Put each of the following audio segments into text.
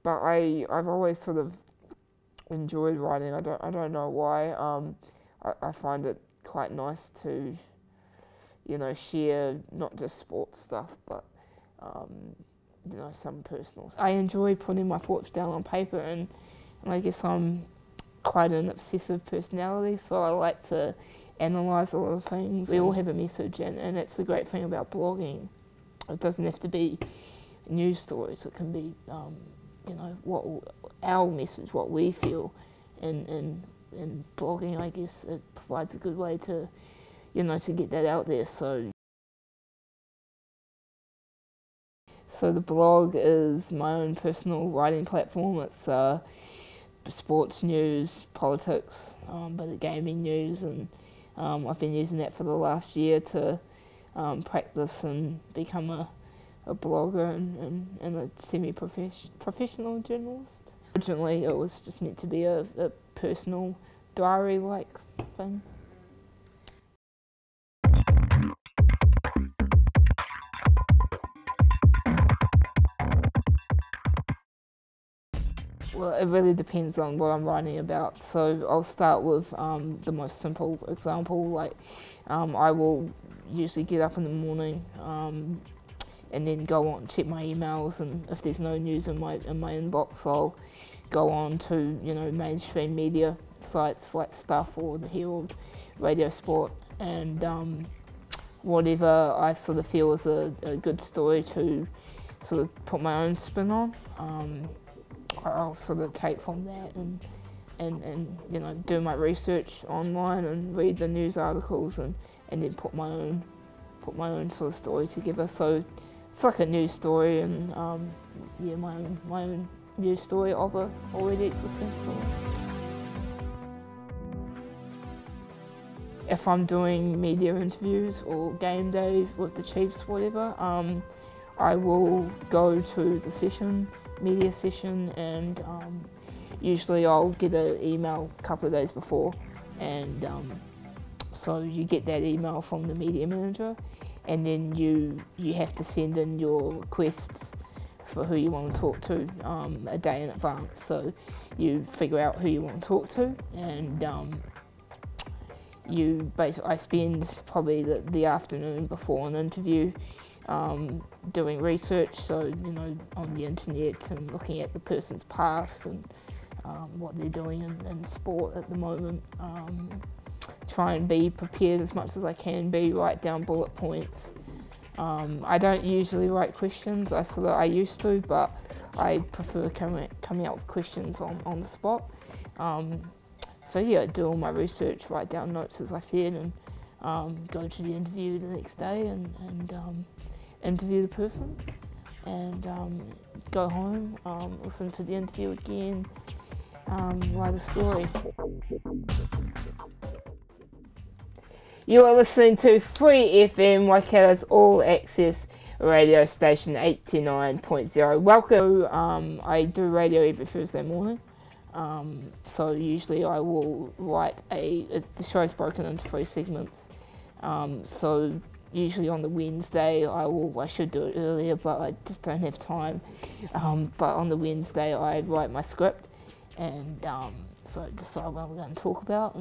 But I've always sort of enjoyed writing. I don't know why. I find it quite nice to, share not just sports stuff, but some personal stuff. I enjoy putting my thoughts down on paper, and I guess I'm quite an obsessive personality, so I like to analyse a lot of things. We all have a message, and that's the great thing about blogging. It doesn't have to be news stories. It can be, what our message, what we feel, and blogging. I guess it provides a good way to, to get that out there. So the blog is my own personal writing platform. It's sports news, politics, bit of gaming news, and I've been using that for the last year to practice and become a blogger and a semi-professional journalist. Originally it was just meant to be a personal diary-like thing. Well, it really depends on what I'm writing about. So I'll start with the most simple example. Like I will usually get up in the morning and then go on check my emails, and if there's no news in my inbox, I'll go on to mainstream media sites like Stuff or the Herald, Radio Sport, and whatever I sort of feel is a good story to sort of put my own spin on. I'll sort of take from that and do my research online and read the news articles and then put my own sort of story together. So it's like a news story, and my own news story of a already existing story. If I'm doing media interviews or game day with the Chiefs, whatever, I will go to the media session, and usually I'll get an email a couple of days before, and so you get that email from the media manager, and then you have to send in your requests for who you want to talk to a day in advance. So you figure out who you want to talk to, and I spend probably the afternoon before an interview doing research, so on the internet and looking at the person's past and what they're doing in sport at the moment. Try and be prepared as much as I can be, write down bullet points. I don't usually write questions, I used to, but I prefer coming out with questions on the spot. So yeah, do all my research, write down notes as I said, and go to the interview the next day and interview the person, and go home, listen to the interview again, write a story. You are listening to Free FM, Waikato's all access radio station 89.0. Welcome. I do radio every Thursday morning. So usually I will write the show's broken into 3 segments. So usually on the Wednesday I should do it earlier, but I just don't have time. But on the Wednesday I write my script, and so I decide what we're going to talk about,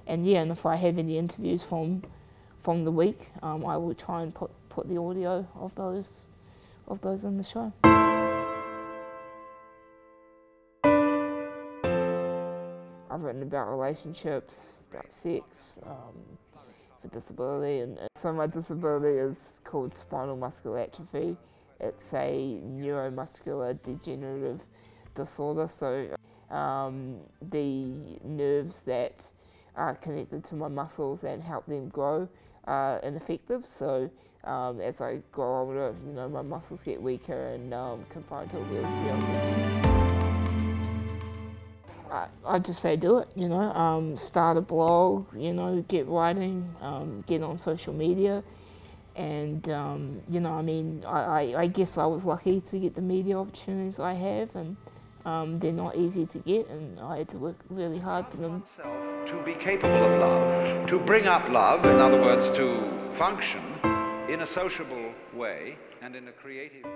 and if I have any interviews from the week, I will try and put the audio of those in the show. I've written about relationships, about sex, for disability, and so my disability is called spinal muscular atrophy. It's a neuromuscular degenerative disorder, so the nerves that are connected to my muscles and help them grow are ineffective. So as I grow older, my muscles get weaker and confined to a wheelchair. I just say do it, start a blog, get writing, get on social media, and I guess I was lucky to get the media opportunities I have, and they're not easy to get, and I had to work really hard for them. To be capable of love, to bring up love, in other words, to function in a sociable way and in a creative way.